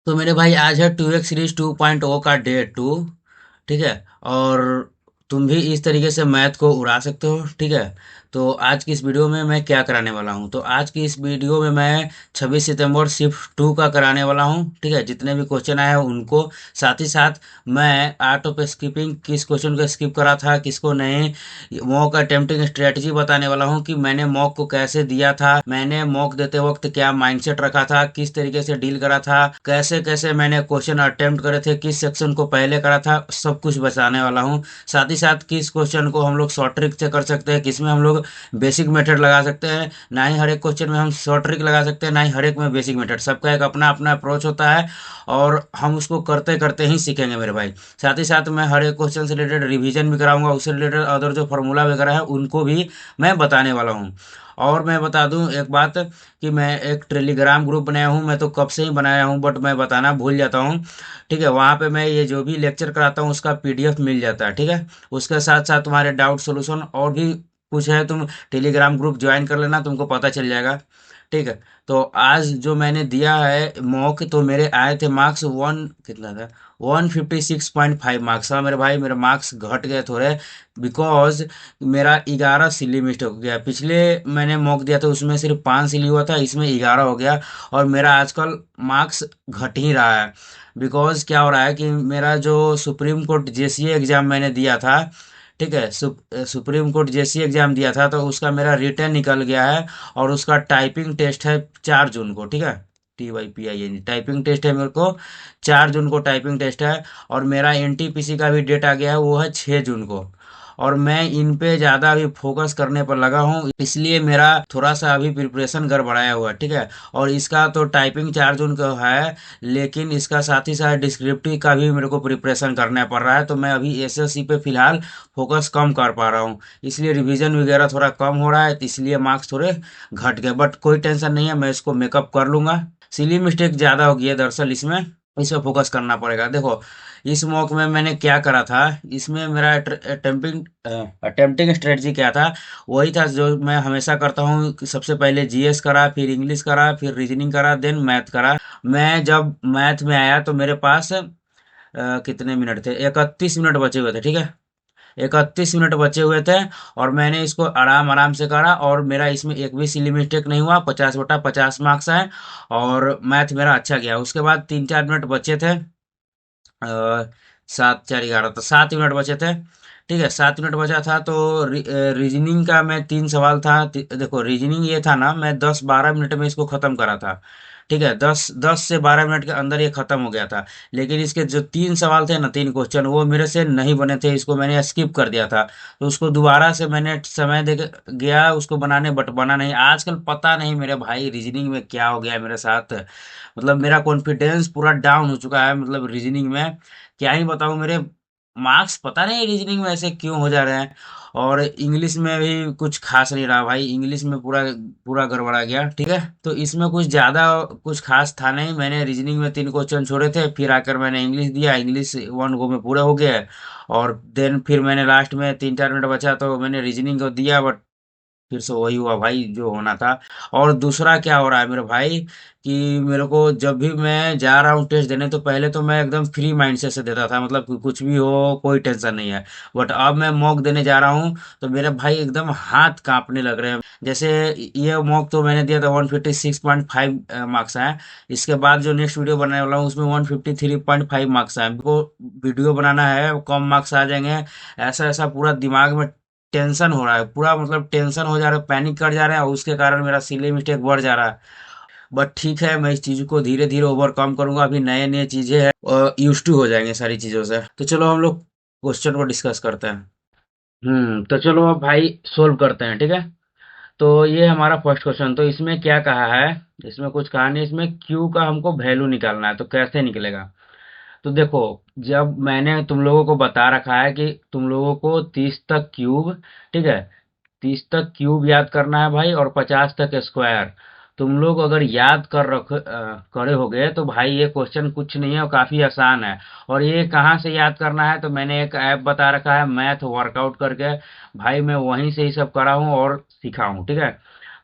तो मेरे भाई आज है 2x सीरीज 2.0 का डे 2। ठीक है। और तुम भी इस तरीके से मैथ को उड़ा सकते हो। ठीक है। तो आज की इस वीडियो में मैं क्या कराने वाला हूँ, तो आज की इस वीडियो में मैं 26 सितंबर शिफ्ट 2 का कराने वाला हूँ। ठीक है, जितने भी क्वेश्चन आए हैं उनको, साथ ही साथ मैं आर्ट ऑफ स्किपिंग किस क्वेश्चन को स्किप करा था, किसको नहीं, मॉक अटेम्प्टिंग स्ट्रेटजी बताने वाला हूँ कि मैंने मॉक को कैसे दिया था, मैंने मॉक देते वक्त क्या माइंडसेट रखा था, किस तरीके से डील करा था, कैसे कैसे मैंने क्वेश्चन अटेम्प्ट करे थे, किस सेक्शन को पहले करा था, सब कुछ बताने वाला हूँ। साथ ही साथ किस क्वेश्चन को हम लोग शॉर्ट ट्रिक से कर सकते हैं, किसमें हम लोग बेसिक मेथड लगा सकते हैं। ना ही हर एक क्वेश्चन में हम शॉर्ट ट्रिक लगा सकते हैं, ना ही हर एक में बेसिक मेथड। सबका एक अपना अपना अप्रोच होता है और हम उसको करते करते ही सीखेंगे मेरे भाई। साथ ही साथ मैं हर एक क्वेश्चन से रिलेटेड रिवीजन भी कराऊंगा, उससे रिलेटेड अदर जो फार्मूला वगैरह है उनको भी मैं बताने वाला हूँ। और मैं बता दूं एक बात, कि मैं एक टेलीग्राम ग्रुप बनाया हूँ, मैं तो कब से ही बनाया हूँ बट मैं बताना भूल जाता हूँ। ठीक है, वहाँ पे मैं ये जो भी लेक्चर कराता हूँ उसका पीडीएफ मिल जाता है। ठीक है, उसके साथ साथ तुम्हारे डाउट सोल्यूशन और भी कुछ है, तुम टेलीग्राम ग्रुप ज्वाइन कर लेना, तुमको पता चल जाएगा। ठीक है। तो आज जो मैंने दिया है मॉक, तो मेरे आए थे मार्क्स वन, कितना था, 156.5 मार्क्स। हाँ मेरे भाई, मेरे मार्क्स घट गए थोड़े, बिकॉज मेरा 11 सिली मिस्टेक हो गया। पिछले मैंने मॉक दिया था उसमें सिर्फ 5 सिली हुआ था, इसमें 11 हो गया। और मेरा आजकल मार्क्स घट ही रहा है। बिकॉज क्या हो रहा है कि मेरा जो सुप्रीम कोर्ट जेसीए एग्जाम मैंने दिया था, ठीक है, सुप्रीम कोर्ट जेसीए एग्जाम दिया था, तो उसका मेरा रिटर्न निकल गया है। और उसका टाइपिंग टेस्ट है 4 जून को। ठीक है, TYPING टाइपिंग टेस्ट है मेरे को, 4 जून को टाइपिंग टेस्ट है। और मेरा एनटीपीसी का भी डेट आ गया है, वो है 6 जून को। और मैं इन पे ज़्यादा अभी फोकस करने पर लगा हूँ, इसलिए मेरा थोड़ा सा अभी प्रिपरेशन गड़बड़ाया हुआ है। ठीक है। और इसका तो टाइपिंग 4 जून का है, लेकिन इसका साथ ही साथ डिस्क्रिप्टिव का भी मेरे को प्रिपरेशन करना पड़ रहा है। तो मैं अभी एसएससी पे फिलहाल फोकस कम कर पा रहा हूँ, इसलिए रिवीजन वगैरह थोड़ा कम हो रहा है, तो इसलिए मार्क्स थोड़े घट गए। बट कोई टेंशन नहीं है, मैं इसको मेकअप कर लूंगा। सिली मिस्टेक ज़्यादा हो गई है दरअसल इसमें, इस पे फोकस करना पड़ेगा। देखो, इस मॉक में मैंने क्या करा था, इसमें मेरा अटेम्प्टिंग स्ट्रेटजी क्या था, वही था जो मैं हमेशा करता हूँ कि सबसे पहले जीएस करा, फिर इंग्लिश करा, फिर रीजनिंग करा, देन मैथ करा। मैं जब मैथ में आया तो मेरे पास कितने मिनट थे, 31 मिनट बचे हुए थे। ठीक है, 31 मिनट बचे हुए थे। और मैंने इसको आराम आराम से करा, और मेरा इसमें एक भी सिली मिस्टेक नहीं हुआ, 50/50 मार्क्स आए। और मैथ मेरा अच्छा गया। उसके बाद 3-4 मिनट बचे थे, 7 4 11, तो 7 मिनट बचे थे। ठीक है, 7 मिनट बचा था, तो रीजनिंग का मैं 3 सवाल था। देखो रीजनिंग ये था ना, मैं 10-12 मिनट में इसको खत्म करा था। ठीक है, 10 से 12 मिनट के अंदर ये खत्म हो गया था। लेकिन इसके जो 3 सवाल थे ना, 3 क्वेश्चन, वो मेरे से नहीं बने थे, इसको मैंने स्किप कर दिया था। तो उसको दोबारा से मैंने समय दे के गया उसको बनाने, बट बना नहीं। आजकल पता नहीं मेरे भाई रीजनिंग में क्या हो गया है मेरे साथ, मतलब मेरा कॉन्फिडेंस पूरा डाउन हो चुका है, मतलब रीजनिंग में क्या ही बताऊं। मेरे मार्क्स पता नहीं रीजनिंग में ऐसे क्यों हो जा रहे हैं। और इंग्लिश में भी कुछ खास नहीं रहा भाई, इंग्लिश में पूरा पूरा गड़बड़ा गया। ठीक है, तो इसमें कुछ ज़्यादा कुछ खास था नहीं। मैंने रीजनिंग में 3 क्वेश्चन छोड़े थे, फिर आकर मैंने इंग्लिश दिया, इंग्लिश वन गो में पूरा हो गया है। और देन फिर मैंने लास्ट में 3-4 मिनट बचा तो मैंने रीजनिंग को दिया, बट फिर से वही हुआ भाई जो होना था। और दूसरा क्या हो रहा है मेरे भाई, कि मेरे को जब भी मैं जा रहा हूँ टेस्ट देने, तो पहले तो मैं एकदम फ्री माइंड से देता था, मतलब कि कुछ भी हो कोई टेंशन नहीं है। बट अब मैं मॉक देने जा रहा हूँ तो मेरे भाई एकदम हाथ कांपने लग रहे हैं। जैसे ये मॉक तो मैंने दिया था, 156.5 मार्क्स आए। इसके बाद जो नेक्स्ट वीडियो बनाने वाला हूँ उसमें 153.5 मार्क्स आए। को वीडियो बनाना है, कम मार्क्स आ जाएंगे, ऐसा ऐसा पूरा दिमाग में टेंशन हो रहा है पूरा, मतलब टेंशन हो जा रहा है, पैनिक कर जा रहा है, और उसके कारण मेरा सिली मिस्टेक बढ़ जा रहा है। बट ठीक है, मैं इस चीज को धीरे धीरे ओवरकम करूंगा। अभी नए नए चीजें हैं और यूज टू हो जाएंगे सारी चीजों से। तो चलो हम लोग क्वेश्चन को डिस्कस करते हैं। तो चलो अब भाई सोल्व करते हैं। ठीक है, तो ये हमारा फर्स्ट क्वेश्चन। तो इसमें क्या कहा है, इसमें कुछ कहा नहीं, इसमें क्यू का हमको वैल्यू निकालना है। तो कैसे निकलेगा, तो देखो, जब मैंने तुम लोगों को बता रखा है कि तुम लोगों को 30 तक क्यूब, ठीक है, 30 तक क्यूब याद करना है भाई, और 50 तक स्क्वायर। तुम लोग अगर याद करे होगे तो भाई ये क्वेश्चन कुछ नहीं है और काफी आसान है। और ये कहाँ से याद करना है, तो मैंने एक ऐप बता रखा है मैथ वर्कआउट करके, भाई मैं वहीं से ही सब करा हूँ और सीखा हूँ। ठीक है,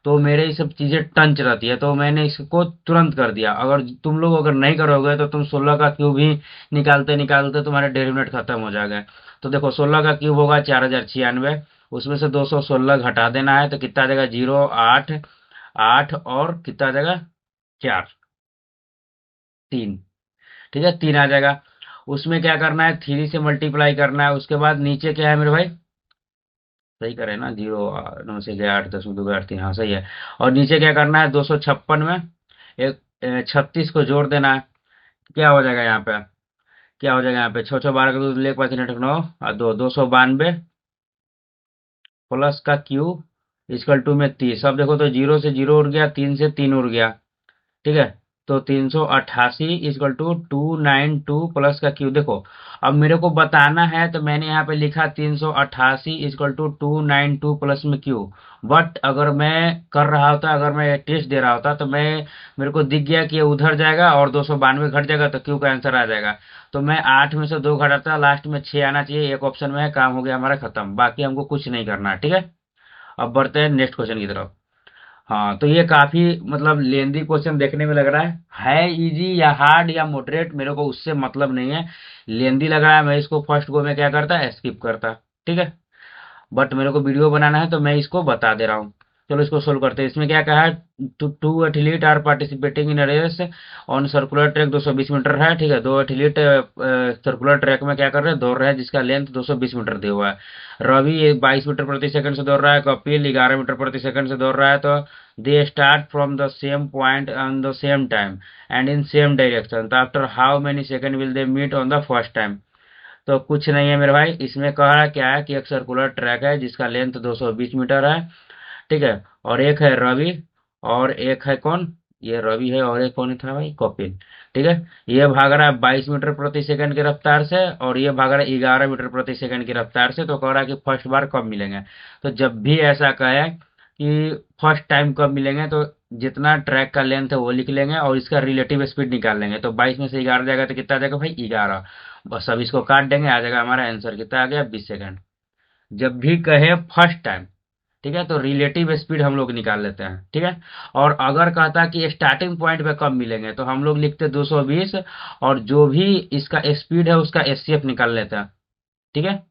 तो मेरे ये सब चीजें टंच रहती है, तो मैंने इसको तुरंत कर दिया। अगर तुम लोग अगर नहीं करोगे तो तुम 16 का क्यूब भी निकालते निकालते तुम्हारे 1.5 मिनट खत्म हो जाएगा। तो देखो 16 का क्यूब होगा 4096, उसमें से 216 घटा देना है तो कितना आ जाएगा, 0 8 8 और कितना आ जाएगा, 4 3, ठीक है 3 आ जाएगा। उसमें क्या करना है, 3 से मल्टीप्लाई करना है। उसके बाद नीचे क्या है मेरे भाई, सही करे ना, 0 9 से गया 8 10 में 2 8 3, हाँ सही है। और नीचे क्या करना है, 256 में एक 36 को जोड़ देना है। क्या हो जाएगा यहाँ पे, क्या हो जाएगा यहाँ पे, 6 6 12 का 2 लेख 5 9 और 292 प्लस का क्यू इक्वल टू में 30। अब देखो तो 0 से 0 उड़ गया, 3 से 3 उड़ गया, ठीक है। तो 388 इक्वल टू 292 प्लस का क्यू। देखो अब मेरे को बताना है तो मैंने यहाँ पे लिखा 388 इक्वल टू 292 प्लस में क्यू। बट अगर मैं कर रहा होता, अगर मैं टेस्ट दे रहा होता तो मैं, मेरे को दिख गया कि ये उधर जाएगा और 292 घट जाएगा तो क्यू का आंसर आ जाएगा। तो मैं 8 में से 2 घटाता, लास्ट में 6 आना चाहिए, एक ऑप्शन में है, काम हो गया हमारा खत्म, बाकी हमको कुछ नहीं करना है, ठीक है। अब बढ़ते हैं नेक्स्ट क्वेश्चन की तरफ। हाँ तो ये काफी मतलब लेंदी क्वेश्चन देखने में लग रहा है इजी या हार्ड या मॉडरेट मेरे को उससे मतलब नहीं है। लेंदी लग रहा है, मैं इसको फर्स्ट गो में क्या करता, स्किप करता, ठीक है। बट मेरे को वीडियो बनाना है तो मैं इसको बता दे रहा हूँ। चलो इसको सोल्व करते हैं। इसमें क्या कहा है, two athlete are participating in race on circular track, 220 metre है, ठीक है। दो एथलीट सर्कुलर ट्रैक में क्या कर रहे हैं, दौड़ रहे हैं, जिसका लेंथ 220 मीटर दिया हुआ है। रवि 22 मीटर प्रति सेकंड से दौड़ रहा है, कपिल 11 मीटर प्रति सेकंड से दौड़ रहा है। तो they start from the same point on the same time and in same direction, तो after how many second will they meet on the first time. तो कुछ नहीं है मेरे भाई, इसमें कह रहा क्या है कि एक सर्कुलर ट्रैक है जिसका लेंथ 220 मीटर है, ठीक है। और एक है रवि, और एक है कौन, ये रवि है, और एक कौन था भाई, कपिल, ठीक है। ये भाग रहा है 22 मीटर प्रति सेकंड की रफ्तार से, और ये भाग रहा है 11 मीटर प्रति सेकंड की रफ्तार से। तो कह रहा है कि फर्स्ट बार कब मिलेंगे। तो जब भी ऐसा कहे कि फर्स्ट टाइम कब मिलेंगे, तो जितना ट्रैक का लेंथ है वो लिख लेंगे और इसका रिलेटिव स्पीड निकाल लेंगे। तो 22 में से 11 जाएगा तो कितना आ जाएगा भाई, 11। बस अब इसको काट देंगे, आ जाएगा हमारा आंसर, कितना आ गया, 20 सेकंड। जब भी कहे फर्स्ट टाइम, ठीक है, तो रिलेटिव स्पीड हम लोग निकाल लेते हैं, ठीक है। और अगर कहता कि स्टार्टिंग पॉइंट पे कब मिलेंगे तो हम लोग लिखते 220, और जो भी इसका स्पीड है उसका एचसीएफ निकाल लेते हैं, ठीक है।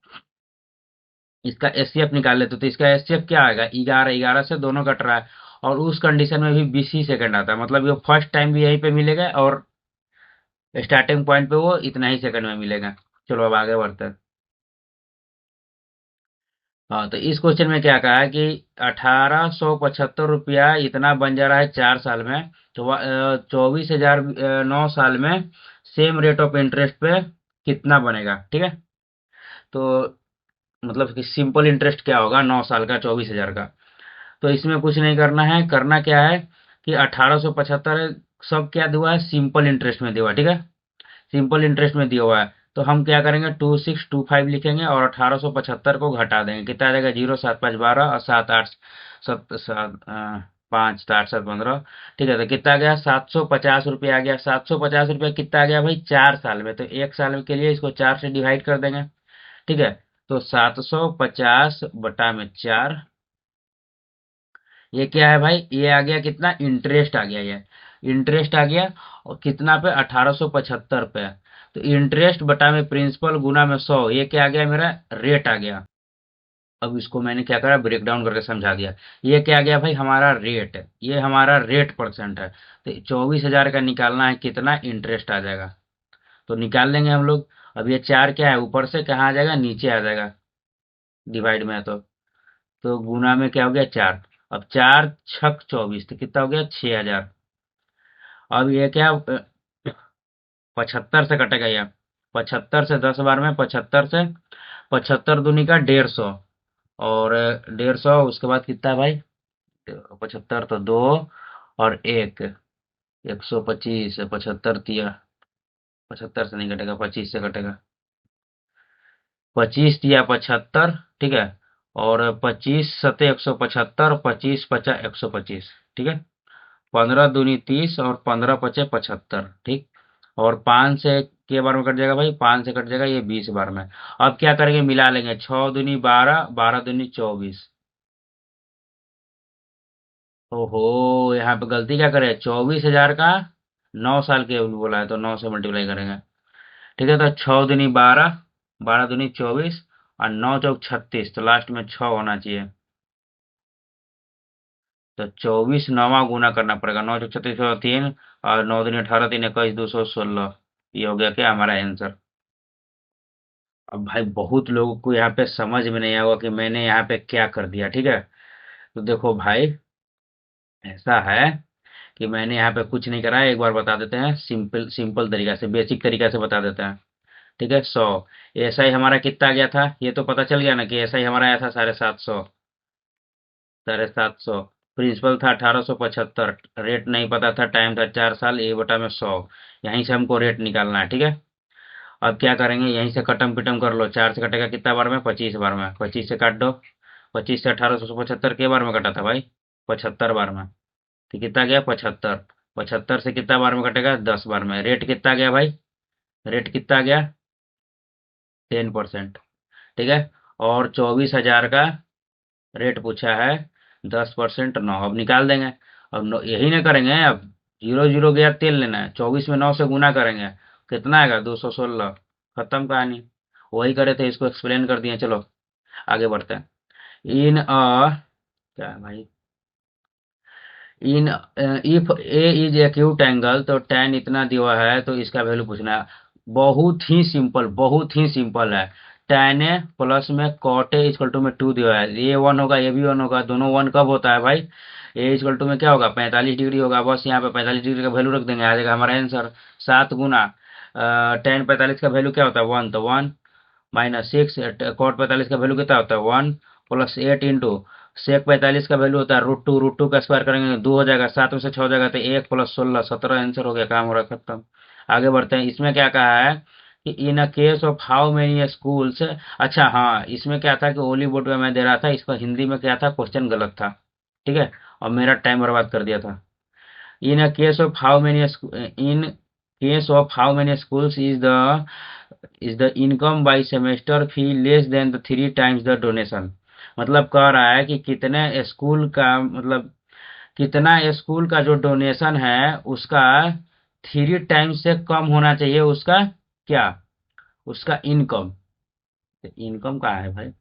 इसका एचसीएफ निकाल लेते तो इसका एचसीएफ क्या आएगा, 11 11 से दोनों कट रहा है, और उस कंडीशन में भी 20 ही सेकंड आता है, मतलब ये फर्स्ट टाइम भी यहीं पे मिलेगा और स्टार्टिंग पॉइंट पे वो इतना ही सेकंड में मिलेगा। चलो अब आगे बढ़ते हैं। हाँ तो इस क्वेश्चन में क्या कहा है कि 1875 रुपया इतना बन जा रहा है 4 साल में, तो 24,000 9 साल में सेम रेट ऑफ इंटरेस्ट पे कितना बनेगा, ठीक है। तो मतलब कि सिंपल इंटरेस्ट क्या होगा 9 साल का 24,000 का। तो इसमें कुछ नहीं करना है, करना क्या है कि 1875 सब क्या दिया हुआ है, सिंपल इंटरेस्ट में दिया हुआ है, ठीक है। सिंपल इंटरेस्ट में दिया हुआ है, तो हम क्या करेंगे, 2625 लिखेंगे और 1875 को घटा देंगे, कितना आ जाएगा, 0 7 5 12 और 7 8 7 7 5 7 8 7 15, ठीक है। तो कितना आ गया, 750 रुपया आ गया। 750 रुपया कितना आ गया भाई, 4 साल में, तो एक साल के लिए इसको 4 से डिवाइड कर देंगे, ठीक है। तो 750 बटा में 4, ये क्या है भाई, ये आ गया कितना, इंटरेस्ट आ गया, ये इंटरेस्ट आ गया। और कितना पे, 1875 पे। तो इंटरेस्ट बटा में प्रिंसिपल गुना में 100, ये क्या आ गया मेरा, रेट आ गया। अब इसको मैंने क्या करा, ब्रेक डाउन करके समझा दिया। ये क्या आ गया भाई, हमारा रेट, ये हमारा रेट परसेंट है। तो 24,000 का निकालना है, कितना इंटरेस्ट आ जाएगा, तो निकाल लेंगे हम लोग। अब ये 4 क्या है, ऊपर से कहाँ आ जाएगा, नीचे आ जाएगा, डिवाइड में है तो गुना में क्या हो गया, 4। अब 4 6 24, तो कितना हो गया, 6,000। अब ये क्या, 75 से कटेगा ये, 75 से 10 बार में 75 से, 75 दूनी का 150, और 150 उसके बाद कितना है भाई, 75 तो 2 और 1, 125, 75 दिया, 75 से नहीं कटेगा, 25 से कटेगा, 25 दिया 75, ठीक है। और 25 सते 175, 25 पचा 125, ठीक है। 15 दूनी 30 और 15 पचे 75, ठीक। और 5 से के बार में कट जाएगा भाई, 5 से कट जाएगा ये 20 बार में। अब क्या करेंगे, मिला लेंगे, 6 दूनी 12, 12 दूनी 24, ओहो, यहाँ पे गलती क्या करे, 24,000 का 9 साल के बोला है, तो 9 से मल्टीप्लाई करेंगे। ठीक है, तो 6 दूनी 12, 12 दूनी 24, और 9 चौक 36, तो लास्ट में 6 होना चाहिए। तो 24 9वां गुना करना पड़ेगा, 9 चौक 36 3, और 9 दूनी 18, 3 21, 216। ये हो गया क्या हमारा आंसर। अब भाई बहुत लोगों को यहाँ पे समझ में नहीं आएगा कि मैंने यहाँ पे क्या कर दिया, ठीक है। तो देखो भाई, ऐसा है कि मैंने यहाँ पे कुछ नहीं करा है, एक बार बता देते हैं, सिंपल सिंपल तरीका से, बेसिक तरीका से बता देते हैं। ठीक है, 100। ऐसा ही हमारा कितना गया था, ये तो पता चल गया ना कि ऐसा ही हमारा आया था 750। 750। प्रिंसिपल था 1875। रेट नहीं पता था, टाइम था 4 साल, ए बटा में 100। यहीं से हमको रेट निकालना है, ठीक है। अब क्या करेंगे, यहीं से कटम पिटम कर लो, 4 से कटेगा कितना बार में, 25 बार में, 25 से काट दो। 25 से 1875 के बार में कटा था भाई, 75 बार में। तो कितना गया, 75। 75 से कितना बार में कटेगा, 10 बार में। रेट कितना गया भाई, रेट कितना गया, 10%। ठीक है, और 24,000 का रेट पूछा है, 10% 9, अब निकाल देंगे। अब यही ना करेंगे, अब जीरो जीरो गया, तेल लेना है, 24 में 9 से गुना करेंगे, कितना आएगा, 216। खत्म कहानी। वही करे थे, इसको एक्सप्लेन कर दिए, चलो आगे बढ़ते हैं। इन क्या है भाई, in if A is acute angle, तो tan इतना दिया हुआ है, तो इसका वैल्यू पूछना है। बहुत ही सिंपल, बहुत ही सिंपल है। tan ए प्लस में cot ए इक्वल टू में 2 दिया हुआ है, ये 1 होगा, ये भी 1 होगा, दोनों 1 कब होता है भाई, ए इक्वल टू में क्या होगा, 45 डिग्री होगा। बस यहाँ पे 45 डिग्री का वैल्यू रख देंगे, आ जाएगा हमारा आंसर। 7 गुना tan 45 का वैल्यू क्या होता है, 1, तो 1 -6। कॉट 45 का वैल्यू कितना होता है, 1, प्लस 8 इंटू सेक 45 का वैल्यू होता है √2। √2 का स्क्वायर करेंगे 2 हो जाएगा, 7 में से 6 हो जाएगा, तो 1 प्लस 16, 17 आंसर हो गया, काम हो रहा है, खत्म। आगे बढ़ते हैं, इसमें क्या कहा है कि in a case of how many schools. अच्छा हाँ, इसमें क्या था कि ओली बोर्ड में मैं दे रहा था, इसका हिंदी में क्या था, क्वेश्चन गलत था, ठीक है, और मेरा टाइम बर्बाद कर दिया था। In a case of how many in case of how many schools is the income by semester fee less than the 3 times the donation। मतलब कह रहा है कि कितने स्कूल का, मतलब कितना स्कूल का जो डोनेशन है उसका 3 टाइम्स से कम होना चाहिए, उसका क्या, उसका इनकम। इनकम कहाँ है भाई,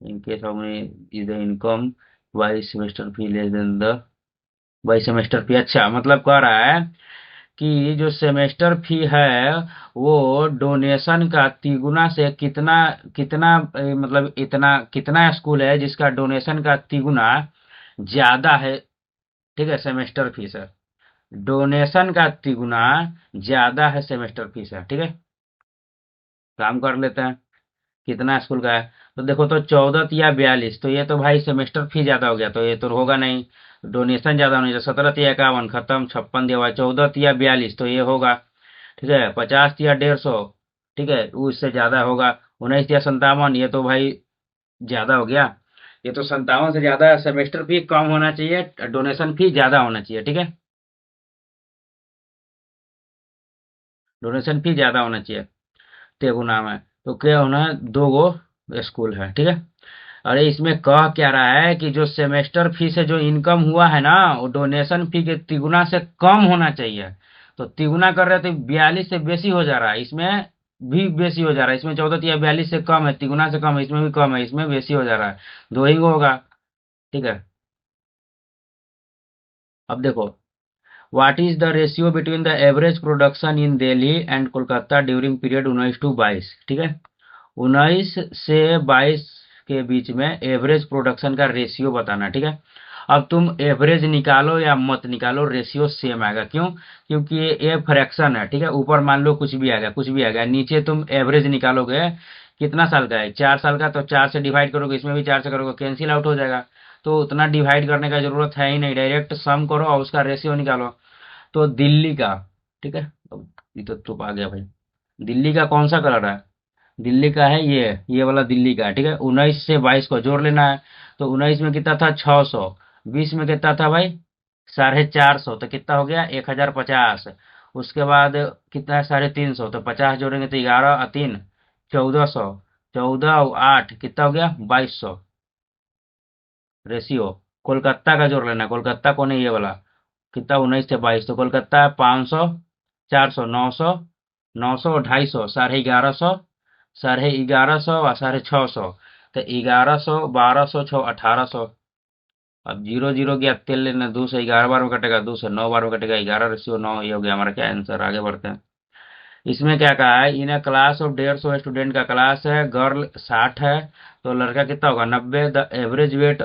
in case of is the income by semester fee less than the, by semester fee, अच्छा मतलब कह रहा है कि जो सेमेस्टर फी है वो डोनेशन का तिगुना से कितना, कितना मतलब इतना कितना स्कूल है जिसका डोनेशन का तिगुना ज्यादा है, ठीक है, सेमेस्टर फीस है। डोनेशन का तिगुना ज्यादा है सेमेस्टर फीस है, ठीक है। काम कर लेते हैं, कितना स्कूल का है। तो देखो, तो 14 या 42, तो ये तो भाई सेमेस्टर फी ज्यादा हो गया, तो ये तो होगा नहीं। डोनेशन ज्यादा होने, 17 या 51, खत्म, 56 दिया हुआ है। 14 या 42, तो ये होगा, ठीक है। 50 या 150, ठीक है, उससे ज्यादा होगा। 19 या 57, ये तो भाई ज्यादा हो गया। ये तो 57 से ज्यादा है, सेमेस्टर फी कम होना चाहिए, डोनेशन फी ज्यादा होना चाहिए, ठीक है। डोनेशन फी ज्यादा होना चाहिए, तेगुना में। तो क्या होना है, 2 गो स्कूल है, ठीक है। अरे इसमें कह क्या रहा है कि जो सेमेस्टर फी से जो इनकम हुआ है ना, वो डोनेशन फी के तिगुना से कम होना चाहिए। तो तिगुना कर रहे थे, 42 से बेसी हो जा रहा है, इसमें भी बेसी हो जा रहा है। इसमें 14 या 42 से कम है, तिगुना से कम है, इसमें भी कम है, इसमें बेसी हो जा रहा है। दो ही को होगा, ठीक है। अब देखो, what is the ratio between the average production in Delhi and Kolkata during period 19 to 22, ठीक है। 19 से 22 के बीच में एवरेज प्रोडक्शन का रेशियो बताना, ठीक है। अब तुम एवरेज निकालो या मत निकालो, रेशियो सेम आएगा, क्यों, क्योंकि ये फ्रैक्शन है, ठीक है। ऊपर मान लो कुछ भी आ गया, कुछ भी आ गया, नीचे तुम एवरेज निकालोगे, कितना साल का है, 4 साल का, तो 4 से डिवाइड करोगे, इसमें भी 4 से करोगे, कैंसिल आउट हो जाएगा। तो उतना डिवाइड करने का जरूरत है ही नहीं, डायरेक्ट सम करो और उसका रेशियो निकालो। तो दिल्ली का, ठीक है, अब ये तो चुप आ गया भाई। दिल्ली का कौन सा कलर है, दिल्ली का है ये वाला दिल्ली का है, ठीक है। 19 से 22 को जोड़ लेना है। तो 19 में कितना था, 600। 20 में कितना था भाई, 450, तो कितना हो गया, 1050। उसके बाद कितना है, 350, तो 50 जोड़ेंगे तो 11 और 3, 1400। 14 और 8 कितना हो गया, 2200 रेशियो। कोलकाता का जोड़ लेना है, कोलकाता कौन है ये वाला, कितना 19 से 22, तो कोलकाता है 500, 400, 900, 900, 250, 1150, 1150 और 650, तो 1100, 1200, 1800। अब जीरो जीरो गया, तेल लेना, 2 से 11 बार में कटेगा, 2 से 9 बार में कटेगा, 11:9, ये हो गया हमारा क्या आंसर। आगे बढ़ते हैं। इसमें क्या कहा है, इन अ क्लास ऑफ 150 स्टूडेंट का क्लास है, गर्ल 60 है, तो लड़का कितना होगा 90। द एवरेज वेट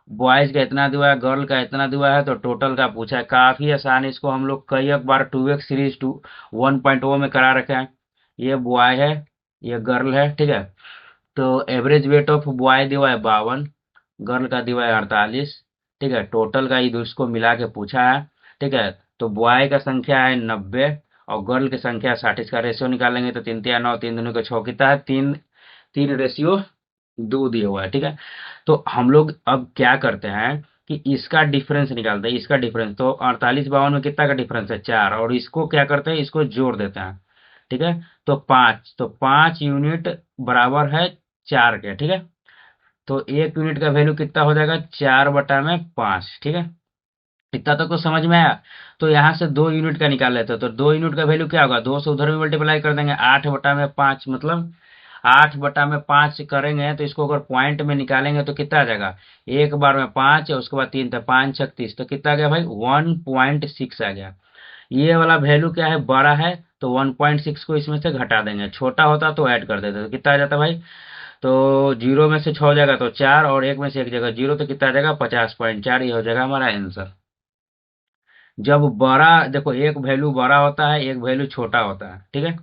बॉयज का इतना दिया है, गर्ल का इतना दिया है, तो टोटल का पूछा है। काफी आसान, इसको हम लोग कई एक बार 2x सीरीज 1.0 में करा रखे हैं। ये बॉय है, ये गर्ल है, ठीक है। तो एवरेज वेट ऑफ बॉय दिया है 52, गर्ल का दिया है 48, ठीक है। टोटल का ये इसको मिला के पूछा है, ठीक है। तो बॉय का संख्या है 90 और गर्ल की संख्या 60, इसका रेशियो निकालेंगे तो 3 3 9, 3 दूनी को 6, कितना है 3 3:2 दिया हुआ है, ठीक है। तो हम लोग अब क्या करते हैं कि इसका डिफरेंस निकालते हैं, इसका डिफरेंस, तो 48 52 में कितना का डिफरेंस है 4, और इसको क्या करते हैं, इसको जोड़ देते हैं, ठीक है। तो 5, तो 5 यूनिट बराबर है 4 के, ठीक है। तो 1 यूनिट का वैल्यू कितना हो जाएगा 4/5, ठीक है। इतना तक तो समझ में आया। तो यहाँ से 2 यूनिट का निकाल लेते हैं, तो 2 यूनिट का वैल्यू क्या होगा, 2 से उधर भी मल्टीप्लाई कर देंगे, 8/5, मतलब 8/5 करेंगे, तो इसको अगर पॉइंट में निकालेंगे तो कितना आ जाएगा, एक बार में 5 और उसके बाद 3, तो 5 36, तो कितना आ गया भाई 1.6 आ गया। ये वाला वैल्यू क्या है, बड़ा है, तो 1.6 को इसमें से घटा देंगे, छोटा होता तो ऐड कर देते, तो कितना आ जाता भाई, तो 0 में से 6 हो जाएगा तो 4, और 1 में से 1 जगह 0, तो कितना आ जाएगा 50.4, ये हो जाएगा हमारा आंसर। जब बड़ा, देखो एक वैल्यू बड़ा होता है, एक वैल्यू छोटा होता है, ठीक है।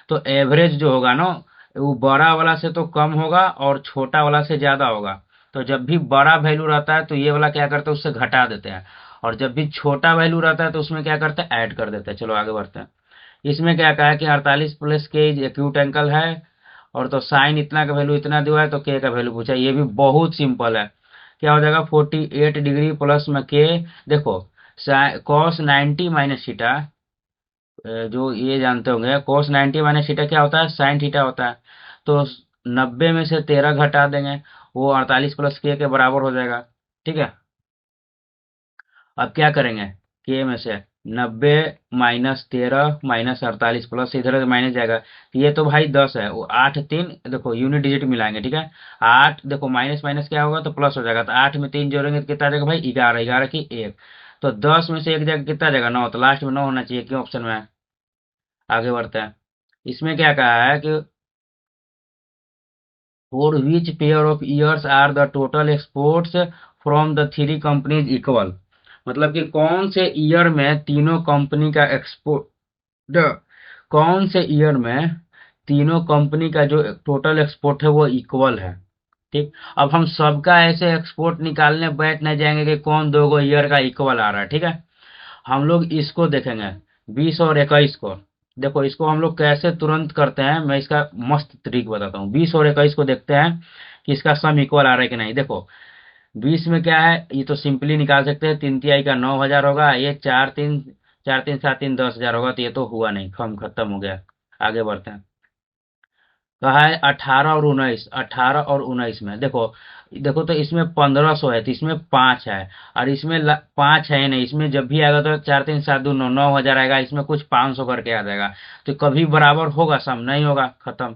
तो एवरेज जो होगा ना, वो बड़ा वाला से तो कम होगा और छोटा वाला से ज्यादा होगा। तो जब भी बड़ा वैल्यू रहता है तो ये वाला क्या करते हैं, उससे घटा देते हैं, और जब भी छोटा वैल्यू रहता है तो उसमें क्या करते हैं, ऐड कर देते हैं। चलो आगे बढ़ते हैं। इसमें क्या कहा है कि 48 प्लस के एक्यूट एंगल है, और तो साइन इतना का वैल्यू इतना दिया है, तो के का वैल्यू पूछा है। ये भी बहुत सिंपल है, क्या हो जाएगा 48 डिग्री प्लस में के, देखो कॉस 90 माइनस थीटा, जो ये जानते होंगे cos 90 माइनस थीटा क्या होता है, साइन थीटा होता है। तो 90 में से 13 घटा देंगे, वो 48 प्लस के बराबर हो जाएगा, ठीक है। अब क्या करेंगे, के में से 90 माइनस 13 माइनस 48 प्लस इधर माइनस जाएगा, तो ये तो भाई 10 है, वो 8 3, देखो यूनिट डिजिट मिलाएंगे, ठीक है। 8, देखो माइनस माइनस क्या होगा तो प्लस हो जाएगा, तो 8 में 3 जोड़ेंगे तो कितना आ जाएगा भाई 11, 11 की 1, तो 10 में से 1 जगह कितना आ जाएगा 9, तो लास्ट में 9 होना चाहिए, क्यों ऑप्शन में है। आगे बढ़ते हैं। इसमें क्या कहा है कि for which pair of years are the total exports from the three companies equal, मतलब कि कौन से ईयर में तीनों कंपनी का एक्सपोर्ट, कौन से ईयर में तीनों कंपनी का जो टोटल एक्सपोर्ट है वो इक्वल है, ठीक। अब हम सबका ऐसे एक्सपोर्ट निकालने बैठ नहीं जाएंगे कि कौन दो गो ईयर का इक्वल आ रहा है, ठीक है। हम लोग इसको देखेंगे 20 और 21 को। देखो इसको हम लोग कैसे तुरंत करते हैं, मैं इसका मस्त ट्रिक बताता हूँ। 20 और 21 को देखते हैं कि इसका सम इक्वल आ रहा है कि नहीं। देखो 20 में क्या है, ये तो सिंपली निकाल सकते हैं, 3 तिहाई का 9,000 होगा, ये 4 3 4 3 7 3 10,000 होगा, तो ये तो हुआ नहीं, कम खत्म हो गया। आगे बढ़ते हैं। कहा है 18 और 19, 18 और 19 में देखो, देखो तो इसमें 1500 है, तो इसमें 5 है, और इसमें 5 है नहीं, इसमें जब भी आएगा तो 4 3 7 2 9, 9,000 आएगा, इसमें कुछ 500 करके आ जाएगा, तो कभी बराबर होगा, सम नहीं होगा, खत्म।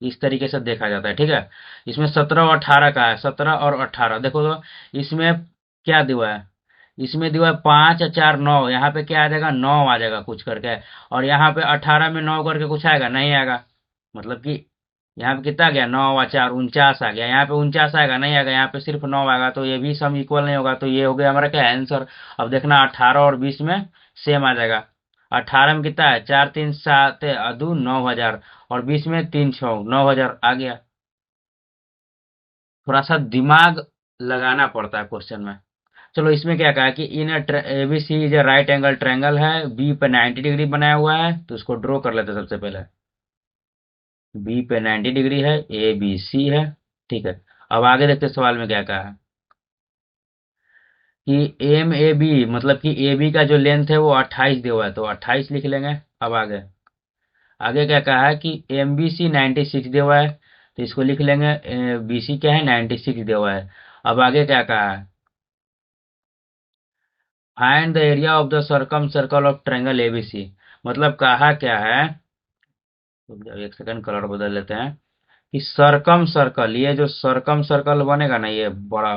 इस तरीके से देखा जाता है, ठीक है। इसमें 17 और 18 का है, 17 और 18, देखो तो इसमें क्या दिया है, इसमें दिया है 5 4 9, यहाँ पे क्या आ जाएगा 9 आ जाएगा कुछ करके, और यहाँ पे 18 में 9 करके कुछ आएगा नहीं आएगा, मतलब कि यहाँ पे कितना गया 9 और 4 49 आ गया, यहाँ पे 49 आएगा नहीं आएगा, यहाँ पे सिर्फ 9 आएगा, तो ये भी सम इक्वल नहीं होगा, तो ये हो गया हमारा क्या आंसर। अब देखना 18 और 20 में सेम आ जाएगा। 18 में कितना है 4 3 7 2 9,000, और 20 में 3 6 9,000 आ गया। थोड़ा सा दिमाग लगाना पड़ता है क्वेश्चन में। चलो इसमें क्या कहा कि इन ABC is right angle triangle है, बी पे 90 डिग्री बनाया हुआ है, तो उसको ड्रॉ कर लेते हैं सबसे पहले। बी पे 90 डिग्री है, ए बी सी है, ठीक है। अब आगे देखते हैं सवाल में क्या कहा है कि एम ए बी, मतलब कि ए बी का जो लेंथ है वो 28 दिया हुआ है, तो 28 लिख लेंगे। अब आगे, आगे क्या कहा है कि एम बी सी 96 दिया हुआ है, तो इसको लिख लेंगे, बी सी क्या है 96 दिया हुआ है, अब आगे क्या कहा है, find the area of the circum circle of triangle ABC. मतलब कहा क्या है, तो एक सेकंड कलर बदल लेते हैं, कि सरकम सर्कल, ये जो सरकम सर्कल बनेगा ना ये बड़ा,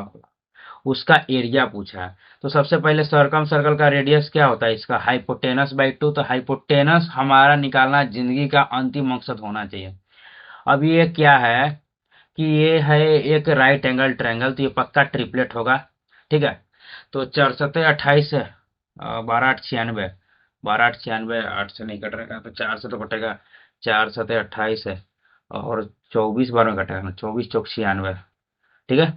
उसका एरिया पूछा है। तो सबसे पहले सरकम सर्कल का रेडियस क्या होता है इसका, हाइपोटेनस बाई टू। तो हाइपोटेनस हमारा निकालना जिंदगी का अंतिम मकसद होना चाहिए। अब ये क्या है कि ये है एक राइट एंगल ट्रायंगल, तो ये पक्का ट्रिपलेट होगा। ठीक है, तो 4 सतह 28 है, 12 8 96, 12 8 96, 8 से नहीं कटेगा तो 4 से तो कटेगा, 4 सतह 28 है, और 24 बार में कटेगा ना, 24 चौक 96। ठीक है,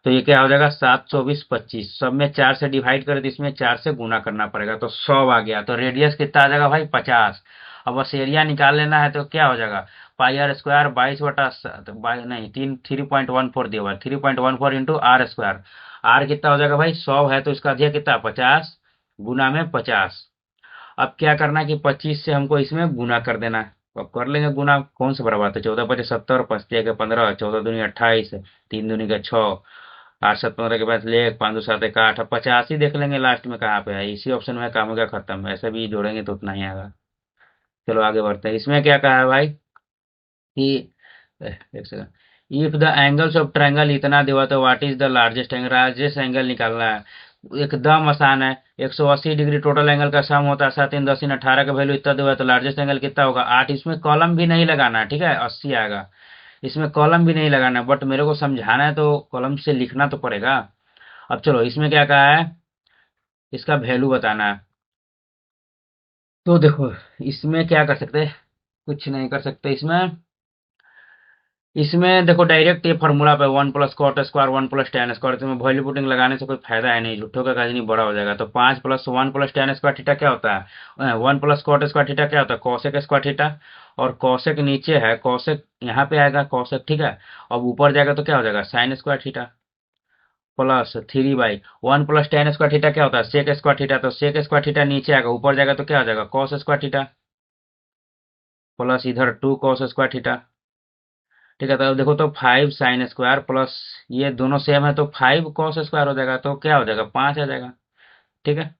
तो ये क्या हो जाएगा, 7 24 25, सब में 4 से डिवाइड करें तो इसमें 4 से गुना करना पड़ेगा, तो 100 आ गया। तो रेडियस कितना आ जाएगा भाई, 50। अब बस एरिया निकाल लेना है, तो क्या हो जाएगा, पाई r² 22/7, नहीं, 3.14 दिया हुआ है, 3.14 इंटू r²। आर कितना हो जाएगा भाई, 100 है तो इसका दिया कितना, 50, गुना में 50। अब क्या करना है कि 25 से हमको इसमें गुना कर देना है, तो अब कर लेंगे गुना, कौन सा बड़ा बात है, 14 × 5 = 70, 5 × 15, 14 दूनी 28, 3 दूनी का 6, 8 7 15 के बाद ले, 5 2 7 1 8, अब 50 ही देख लेंगे लास्ट में कहाँ पे है, इसी ऑप्शन में काम हो गया खत्म, ऐसे भी जोड़ेंगे तो उतना ही आएगा। चलो आगे बढ़ते हैं, इसमें क्या कहा है भाई कि एक second, if the angles of triangle इतना दिया तो what is the largest angle, largest angle निकालना है, एकदम आसान है। 180 डिग्री टोटल एंगल का सम होता है, 7 × 10 × 18 का वैल्यू इतना दिया तो लार्जेस्ट एंगल कितना होगा, 8। इसमें कॉलम भी नहीं लगाना है, ठीक है, 80 आएगा। इसमें कॉलम भी नहीं लगाना है, बट मेरे को समझाना है तो कॉलम से लिखना तो पड़ेगा। अब चलो इसमें क्या कहा है, इसका वैल्यू बताना है। तो देखो इसमें क्या कर सकते हैं, कुछ नहीं कर सकते इसमें। इसमें देखो डायरेक्ट ये फॉर्मूला पे 1 + cot² 1 + tan², इसमें वैल्यू पुटिंग लगाने से कोई फायदा है नहीं, झूठों का काज नहीं, बड़ा हो जाएगा। तो 5 + 1 + tan² क्या होता है, 1 + cot² क्या होता है, cosec²। और cosec नीचे है, cosec यहाँ पे आएगा cosec, ठीक है। अब ऊपर जाएगा तो क्या हो जाएगा, sin², प्लस 3/, 1 + tan² क्या होता है, sec²। तो sec² नीचे आएगा, ऊपर जाएगा तो क्या हो जाएगा, cos², प्लस इधर 2 cos²। ठीक है, तो अब देखो तो 5 sin² प्लस, ये दोनों सेम है तो 5 cos² हो जाएगा, तो क्या हो जाएगा, 5 आ जाएगा। ठीक है,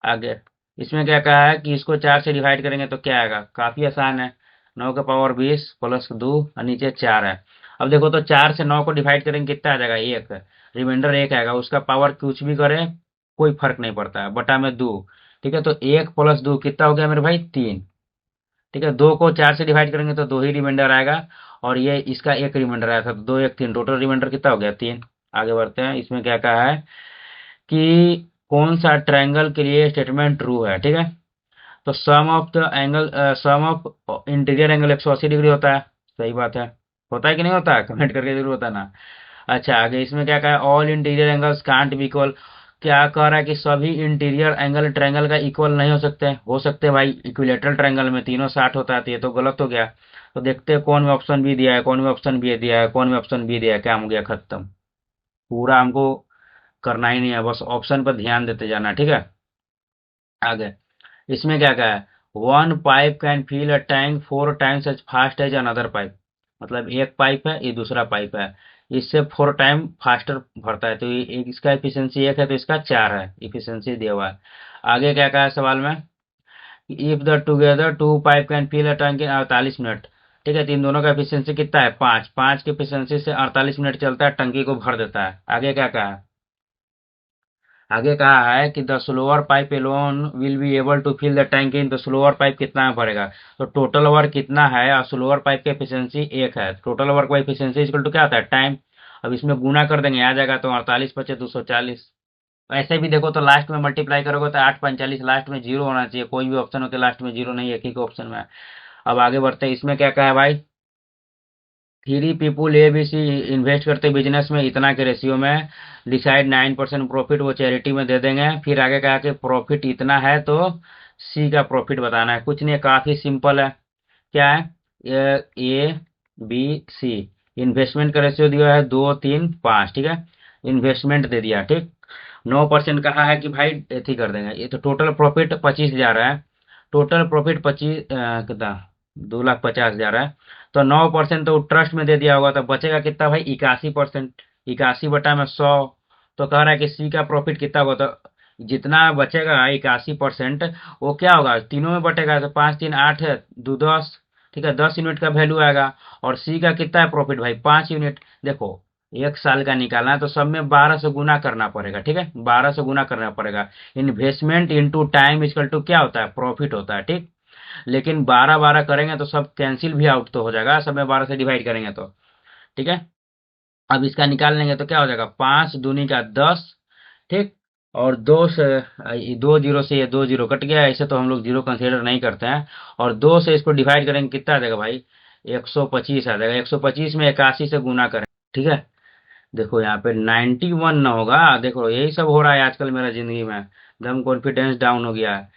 आगे इसमें क्या कहा है कि इसको 4 से डिवाइड करेंगे तो क्या आएगा, काफी आसान है, 9 की पावर 20 प्लस 2 और नीचे 4 है। अब देखो तो 4 से 9 को डिवाइड करेंगे कितना आ जाएगा, 1, रिमाइंडर 1 आएगा, उसका पावर कुछ भी करे कोई फर्क नहीं पड़ता है, बटा में 2। ठीक है, तो 1 + 2 कितना हो गया मेरे भाई, 3। ठीक है, 2 को 4 से डिवाइड करेंगे तो 2 ही रिमाइंडर आएगा, और ये इसका एक रिमाइंडर आया था, तो 2 1 3, टोटल रिमाइंडर कितना हो गया, 3। आगे बढ़ते हैं, इसमें क्या कहा है कि कौन सा ट्रायंगल के लिए स्टेटमेंट ट्रू है। ठीक है, तो sum of the angle, sum of interior angle 180 degree होता है, सही बात है, होता है कि नहीं होता है, कमेंट करके जरूर बताना। अच्छा आगे इसमें क्या कहा है, all interior angles can't be equal. क्या कह रहा है कि सभी इंटीरियर एंगल ट्रायंगल का इक्वल नहीं हो सकते भाई, इक्विलेटरल ट्रायंगल में तीनों 60 होता है, तो ये तो गलत हो गया। तो देखते हैं कौन में ऑप्शन बी दिया है, कौन में ऑप्शन बी दिया है, कौन में ऑप्शन बी दिया है, क्या हो गया खत्म। पूरा हमको करना ही नहीं है, बस ऑप्शन पर ध्यान देते जाना, ठीक है। आगे इसमें क्या कहा है, one pipe can fill a tank 4 times as fast as another pipe. मतलब एक पाइप है, ये दूसरा पाइप है, इससे 4 टाइम फास्टर भरता है, तो ये एक, इसका एफिशिएंसी 1 है तो इसका 4 है एफिशिएंसी दिया हुआ है। आगे क्या कहा है सवाल में, if the together 2 pipe can fill a tank in 48 minute. ठीक है, तो इन दोनों का एफिशिएंसी कितना है, 5, 5 की एफिशिएंसी से 48 मिनट चलता है, टंकी को भर देता है। आगे क्या कहा है, आगे कहा है कि the slower pipe alone will be able to fill the tank in, तो स्लोअर पाइप कितना में भरेगा, तो टोटल वर्क कितना है, और स्लोअर पाइप की एफिशिएंसी 1 है, total work by efficiency equal to क्या होता है, टाइम। अब इसमें गुना कर देंगे, आ जाएगा तो 48 × 5 = 240। ऐसे भी देखो तो लास्ट में मल्टीप्लाई करोगे तो 8 × 45, लास्ट में जीरो होना चाहिए, कोई भी ऑप्शन हो के लास्ट में जीरो नहीं, एक ही ऑप्शन में है। अब आगे बढ़ते हैं, इसमें क्या कहा है भाई, 3 people A B C invest करते बिजनेस में इतना के रेशियो में, डिसाइड 9% प्रॉफिट वो चैरिटी में दे देंगे। फिर आगे कहा कि प्रॉफिट इतना है तो सी का प्रॉफिट बताना है, कुछ नहीं, काफी सिंपल है। क्या है, ए बी सी, इन्वेस्टमेंट का रेशियो दिया है 2 3 5, ठीक है, इन्वेस्टमेंट दे दिया, ठीक। 9% कहा है कि भाई एथी कर देंगे, ये तो टोटल प्रॉफिट 25,000 है, टोटल प्रॉफिट 25 कितना, 2,50,000 है, तो 9% तो ट्रस्ट में दे दिया होगा, तो बचेगा कितना भाई, 81%। 81/100। तो कह रहा है कि सी का प्रॉफिट कितना होगा, तो जितना बचेगा 81%, वो क्या होगा, तीनों में बटेगा, तो 5 3 8 है, 2 10, ठीक है, 10 यूनिट का वैल्यू आएगा। और सी का कितना है प्रॉफिट भाई, 5 यूनिट। देखो, 1 साल का निकालना है तो सब में 12 से गुना करना पड़ेगा, ठीक है, 12 से गुना करना पड़ेगा। Investment into time equal to क्या होता है, प्रॉफिट होता है, ठीक। लेकिन 12 12 करेंगे तो सब कैंसिल भी आउट तो हो जाएगा, सब में 12 से डिवाइड करेंगे तो, ठीक है। अब इसका निकाल लेंगे तो क्या हो जाएगा, 5 दूनी का 10, ठीक। और दो से, 2 जीरो से ये 2 जीरो कट गया, ऐसे तो हम लोग जीरो कंसीडर नहीं करते हैं। और 2 से इसको डिवाइड करेंगे कितना आ जाएगा भाई, 125 आ जाएगा। 125 में 81 से गुना करें, ठीक है। देखो यहाँ पे 91 ना होगा, देखो यही सब हो रहा है आजकल मेरा जिंदगी में, एकदम कॉन्फिडेंस डाउन हो गया है।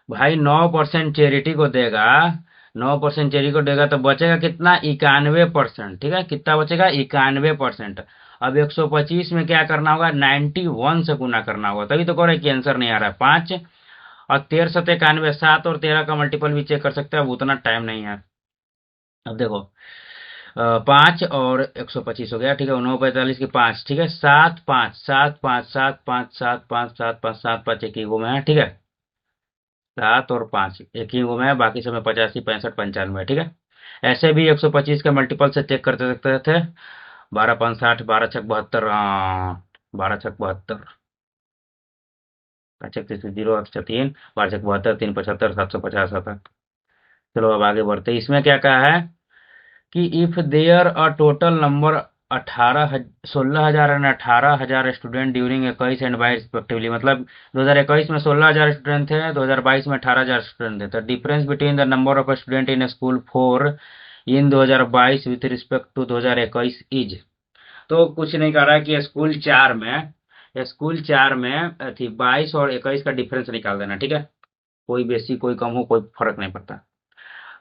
भाई 9% चैरिटी को देगा, 9% चैरिटी को देगा तो बचेगा कितना, 91%, ठीक है। कितना बचेगा, 91%। अब 125 में क्या करना होगा, 91 से गुना करना होगा, तभी तो कह रहे कि आंसर नहीं आ रहा है 5। और 13 7 91, 7 और 13 का मल्टीपल भी चेक कर सकते हैं, अब उतना टाइम नहीं है। अब देखो, 5 और 125 हो गया, ठीक है, 9 45 की 5, ठीक है, 7 5 7 5 7 5 7 5 7 5 7 5 एक ही गो में है, ठीक है। 7 और 5 एक ही गो में है, बाकी सब में 85 65 95, ठीक है। ऐसे भी 125 के मल्टीपल से चेक करते सकते थे। 12 5 60, 12 6 72, 12 6 72, 5 6 0 8 6 3, 12 6 72, 3 75, 750 आता। चलो अब आगे बढ़ते हैं। इसमें क्या कहा है कि if there a total number 16,000 and 18,000 student during 21 and 22 respectively, मतलब 2021 में 16,000 स्टूडेंट थे, 2022 में 18,000 स्टूडेंट थे, तो difference between the number of student in school four in 2022 with respect to 2021 is. तो कुछ नहीं कह रहा है कि स्कूल 4 में थी 22 और 21 का डिफरेंस निकाल देना, ठीक है। कोई बेसी कोई कम हो, कोई फर्क नहीं पड़ता।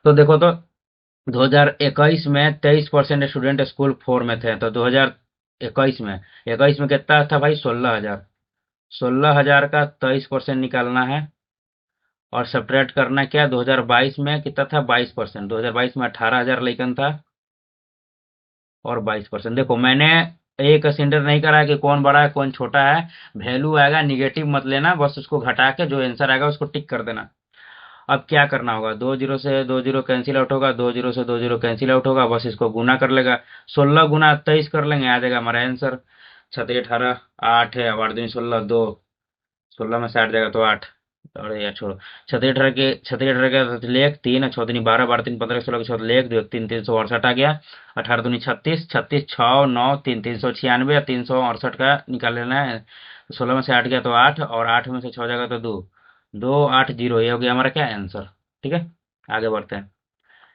तो देखो तो 2021 में 23% स्टूडेंट स्कूल 4 में थे, तो 2021 में कितना था भाई, 16,000। 16,000 का 23% निकालना है और सब्ट्रैक्ट करना क्या, 2022 में कितना था, 22%। 2022 में 18,000 लेकिन था और 22%। देखो मैंने एक कंसिडर नहीं करा है कि कौन बड़ा है कौन छोटा है, वैल्यू आएगा निगेटिव मत लेना, बस उसको घटा के जो आंसर आएगा उसको टिक कर देना। अब क्या करना होगा, 2 जीरो से 2 जीरो कैंसिल आउट होगा, 2 जीरो से 2 जीरो कैंसिल आउट होगा, बस इसको गुना कर लेगा। 16 गुना 23 कर लेंगे, आ जाएगा हमारा आंसर। 7 18 8 है, 8 दूनी 16, 2, 16 में से 8 जाएगा तो 8। और यार छोड़ो, 6 18 के लेख 3, 6 दूनी 12, 12 3 15, 16 के 6 लेख 2 1 3 368 आ गया। 18 दूनी 36, 36 6 9 3 396, 368 का निकाल लेना है। 16 में से 8 गया तो 8, और 8 में से 6 जाएगा तो 2, 2 8 0, ये हो गया हमारा क्या आंसर, ठीक है। आगे बढ़ते हैं।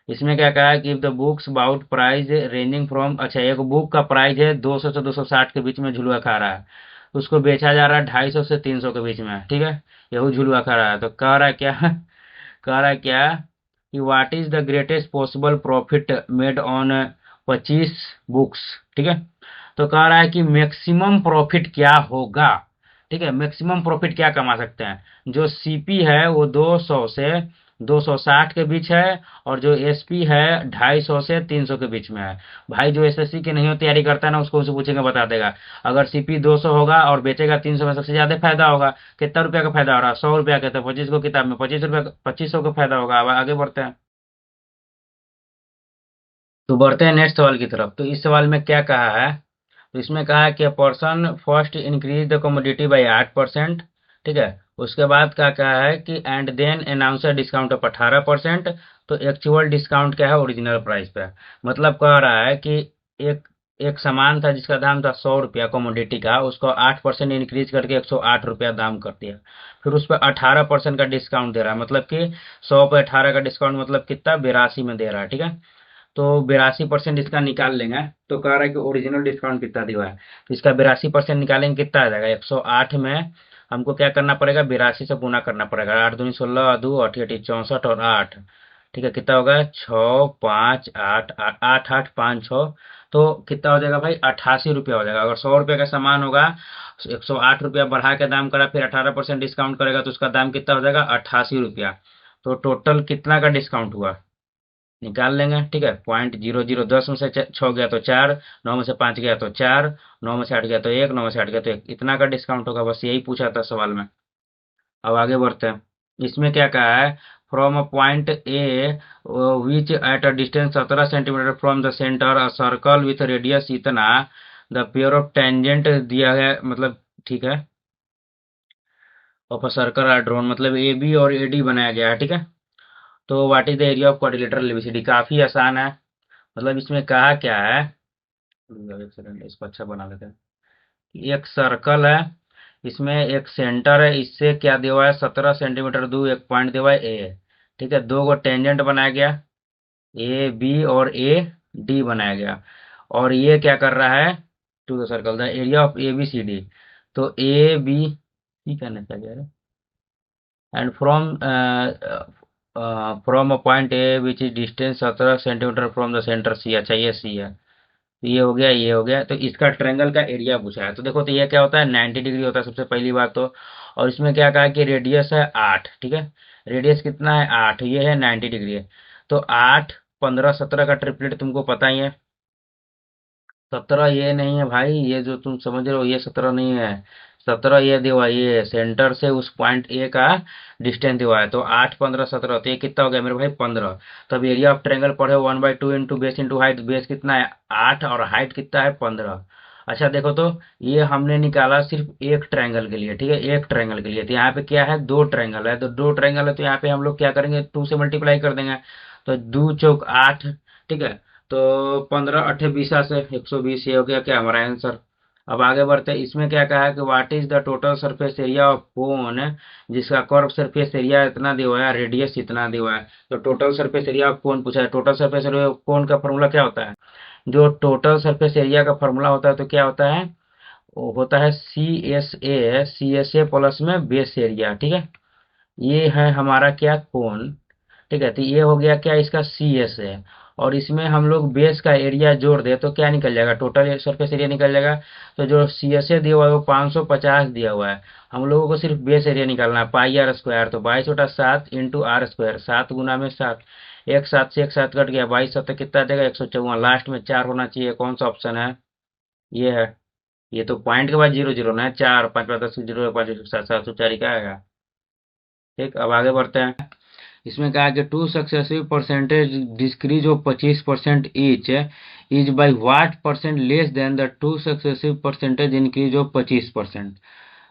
इसमें क्या कहा है कि the books about price ranging from, अच्छा एक बुक का प्राइस है 200 से 260 के बीच में झुलुआ खा रहा है, उसको बेचा जा रहा है 250 से 300 के बीच में, ठीक है। यही झुलुआ खा रहा है, तो कह रहा है क्या कह रहा है क्या कि what is the greatest possible profit made on 25 books, ठीक है। तो कह रहा है कि मैक्सिमम प्रॉफिट क्या होगा, ठीक है, मैक्सिमम प्रॉफिट क्या कमा सकते हैं। जो सीपी है वो 200 से 260 के बीच है, और जो एसपी है 250 से 300 के बीच में है। भाई जो एसएससी की नहीं हो तैयारी करता है ना, उसको उनसे पूछेंगे बता देगा। अगर सीपी 200 होगा और बेचेगा 300 में, सबसे ज्यादा फायदा होगा। कितना रुपया का फायदा हो रहा है, 100 रुपया का, तो 25 को किताब में 25 रुपया 2500 का फायदा होगा। अब आगे बढ़ते हैं। तो बढ़ते हैं नेक्स्ट सवाल की तरफ। तो इस सवाल में क्या कहा है, तो इसमें कहा है कि person first increase the commodity by 8%, ठीक है। उसके बाद क्या कहा है कि and then announce discount of 18%। तो एक्चुअल डिस्काउंट क्या है, ओरिजिनल प्राइस पे। मतलब कह रहा है कि एक एक सामान था जिसका दाम था 100 रुपया कमोडिटी का, उसको 8% इंक्रीज करके 108 रुपया दाम कर दिया। फिर उस पर 18% का डिस्काउंट दे रहा है, मतलब कि 100 पे 18 का डिस्काउंट, मतलब कितना, 82 में दे रहा है, ठीक है। तो 82% इसका निकाल लेंगे, तो कह रहा है कि ओरिजिनल डिस्काउंट कितना दिया है। तो इसका 82% निकालेंगे कितना आ जाएगा, 108 में हमको क्या करना पड़ेगा, 82 से गुना करना पड़ेगा। 8 दूनी 16, 2 8 8 64 और 8, ठीक है। कितना होगा, 6 5 8 8 8 5 6, तो कितना हो जाएगा भाई, 88 रुपया हो जाएगा। अगर 100 रुपये का सामान होगा, 108 रुपया बढ़ा के दाम करा, फिर 18% डिस्काउंट करेगा, तो उसका दाम कितना हो जाएगा, 88 रुपया। तो टोटल कितना का डिस्काउंट हुआ, निकाल लेंगे, ठीक है। 0.00 10 में से 6 गया तो 4, 9 में से 5 गया तो 4, 9 में से 8 गया तो 1, 9 में से 8 गया तो 1, इतना का डिस्काउंट होगा, बस यही पूछा था सवाल में। अब आगे बढ़ते हैं। इसमें क्या कहा है, from a point A which at a distance 17 centimetre from the centre a circle with radius इतना, द पेयर ऑफ टेंजेंट दिया है, मतलब ठीक है, of a circle are drawn, मतलब ए बी और ए डी बनाया गया है, ठीक है। तो what is the area of quadrilateral ABCD, काफी आसान है। मतलब इसमें कहा क्या है, एक सेकंड इसको अच्छा बना लेते हैं। एक सर्कल है, इसमें एक सेंटर है, इससे क्या दिया हुआ है, 17 सेंटीमीटर दूर एक पॉइंट दिया हुआ है ए, ठीक है। दो गो टेंजेंट बनाया गया, ए बी और ए डी बनाया गया, और ये क्या कर रहा है, to the circle the area of A B C D, तो ए बी सी कहना चाहिए, and from a point A which is distance 17 centimetre from the centre C, अच्छा ये सी है। तो ये हो गया, ये हो गया, तो इसका ट्रायंगल का एरिया पूछा है। तो देखो, तो ये क्या होता है, 90 डिग्री होता है सबसे पहली बात तो। और इसमें क्या कहा कि रेडियस है 8, ठीक है। रेडियस कितना है 8, ये है 90 डिग्री है। तो 8, 15, 17 का ट्रिपलेट तुमको पता ही है। 17 ये नहीं है भाई, ये जो तुम समझ रहे हो ये 17 नहीं है। 17 ये दिया, ये सेंटर से उस पॉइंट ए का डिस्टेंस दिया है। तो 8, 15, 17, तो ये कितना हो गया मेरे भाई, 15। तब एरिया ऑफ ट्रायंगल पढ़े 1/2 into base into height, base कितना है 8 और हाइट कितना है 15। अच्छा देखो तो, ये हमने निकाला सिर्फ एक ट्रायंगल के लिए, ठीक है, एक ट्रायंगल के लिए। तो यहाँ पे क्या है, दो ट्रायंगल है, तो दो ट्रायंगल है, तो यहाँ पे हम लोग क्या करेंगे, 2 से मल्टीप्लाई कर देंगे। तो 2 चौक 8, ठीक है। तो 15 अठे 20 से 120, ये हो गया क्या हमारा आंसर। अब आगे बढ़ते हैं। इसमें क्या कहा है कि what is the total surface area of cone, जिसका कर्व सरफेस एरिया इतना दिया हुआ है, रेडियस इतना दिया हुआ है। तो total surface area of cone पूछा है। Total surface area of cone का फॉर्मूला क्या होता है, जो टोटल सरफेस एरिया का फॉर्मूला होता है तो क्या होता है, वो होता है सी एस ए प्लस में बेस एरिया, ठीक है। ये है हमारा क्या, कोन, ठीक है। तो ये हो गया क्या, इसका सी एस है। और इसमें हम लोग बेस का एरिया जोड़ दे तो क्या निकल जाएगा, टोटल सरफेस एरिया निकल जाएगा। तो जो सी एस ए दिया हुआ है वो 550 दिया हुआ है। हम लोगों को सिर्फ बेस एरिया निकालना है, पाई आर स्क्वायर, तो 22/7 इंटू आर स्क्वायर, 7 गुना में 7, एक सात से एक सात कट गया, 22 7 कितना देगा, 154, लास्ट में 4 होना चाहिए। कौन सा ऑप्शन है, ये है। ये तो पॉइंट के बाद 0 0 ना है, 4, 5 5 10 0, 5 7 7 4 क्या आएगा। ठीक, अब आगे बढ़ते हैं। इसमें कहा कि two successive percentage decrease of 25% each is by what percent less than the two successive percentage increase of 25%,